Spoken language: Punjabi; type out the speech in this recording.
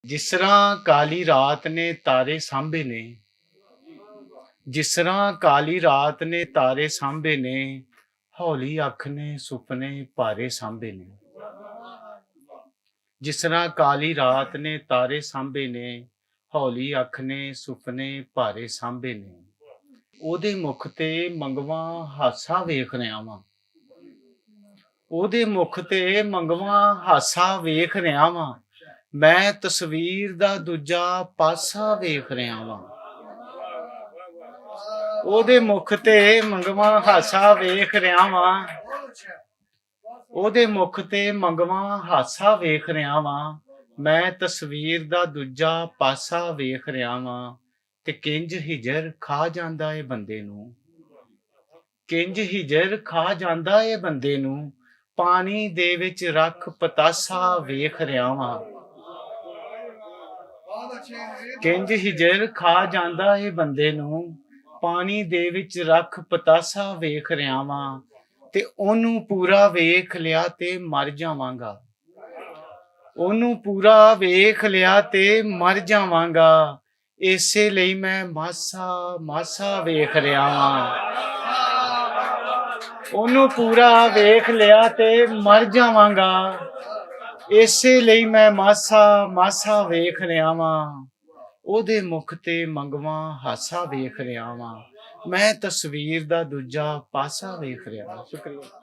ਜਿਸ ਤਰ੍ਹਾਂ ਕਾਲੀ ਰਾਤ ਨੇ ਤਾਰੇ ਸਾਂਭੇ ਨੇ, ਜਿਸ ਤਰ੍ਹਾਂ ਕਾਲੀ ਰਾਤ ਨੇ ਤਾਰੇ ਸਾਂਭੇ ਨੇ, ਹੌਲੀ ਅੱਖ ਨੇ ਸੁਪਨੇ ਭਾਰੇ ਸਾਂਭੇ ਨੇ। ਜਿਸ ਤਰ੍ਹਾਂ ਕਾਲੀ ਰਾਤ ਨੇ ਤਾਰੇ ਸਾਂਭੇ ਨੇ, ਹੌਲੀ ਅੱਖ ਨੇ ਸੁਪਨੇ ਭਾਰੇ ਸਾਂਭੇ ਨੇ। ਉਹਦੇ ਮੁਖ ਤੇ ਮੰਗਵਾ ਹਾਸਾ ਵੇਖ ਰਿਹਾ ਵਾਂ, ਉਹਦੇ ਮੁਖ ਤੇ ਮੰਗਵਾ ਹਾਸਾ ਵੇਖ ਰਿਹਾ ਵਾਂ। ਮੈਂ ਤਸਵੀਰ ਦਾ ਦੂਜਾ ਪਾਸਾ ਵੇਖ ਰਿਹਾ ਵਾਂ। ਉਹਦੇ ਮੁਖ ਤੇ ਮੰਗਵਾ ਹਾਸਾ ਵੇਖ ਰਿਹਾ ਵਾਂ, ਉਹਦੇ ਮੁਖ ਤੇ ਮੰਗਵਾ ਹਾਸਾ ਵੇਖ ਰਿਹਾ ਵਾਂ। ਮੈਂ ਤਸਵੀਰ ਦਾ ਦੂਜਾ ਪਾਸਾ ਵੇਖ ਰਿਹਾ ਵਾਂ। ਤੇ ਕਿੰਜ ਹਿਜਰ ਖਾ ਜਾਂਦਾ ਏ ਬੰਦੇ ਨੂੰ, ਕਿੰਜ ਹਿਜਰ ਖਾ ਜਾਂਦਾ ਏ ਬੰਦੇ ਨੂੰ। ਪਾਣੀ ਦੇ ਵਿੱਚ ਰੱਖ ਪਤਾਸਾ ਵੇਖ ਰਿਹਾ ਵਾਂ। ਕਿੰਜ ਹਿਜਰ ਖਾ ਜਾਂਦਾ ਏ ਬੰਦੇ ਨੂੰ, ਪਾਣੀ ਦੇ ਵਿੱਚ ਰੱਖ ਪਤਾਸਾ ਵੇਖ ਰਿਹਾ ਵਾਂ। ਤੇ ਉਹਨੂੰ ਪੂਰਾ ਵੇਖ ਲਿਆ ਤੇ ਮਰ ਜਾਵਾਂਗਾ, ਉਹਨੂੰ ਪੂਰਾ ਵੇਖ ਲਿਆ ਤੇ ਮਰ ਜਾਵਾਂਗਾ। ਇਸੇ ਲਈ ਮੈਂ ਮਾਸਾ ਮਾਸਾ ਵੇਖ ਰਿਹਾ ਵਾਂ। ਉਹਨੂੰ ਪੂਰਾ ਵੇਖ ਲਿਆ ਤੇ ਮਰ ਜਾਵਾਂਗਾ। ਇਸੇ ਲਈ ਮੈਂ ਮਾਸਾ ਮਾਸਾ ਵੇਖ ਰਿਹਾ ਵਾਂ। ਉਹਦੇ ਮੁਖ ਤੇ ਮੰਗਵਾ ਹਾਸਾ ਵੇਖ ਰਿਹਾ ਵਾਂ। ਮੈਂ ਤਸਵੀਰ ਦਾ ਦੂਜਾ ਪਾਸਾ ਵੇਖ ਰਿਹਾ। ਸ਼ੁਕਰੀਆ।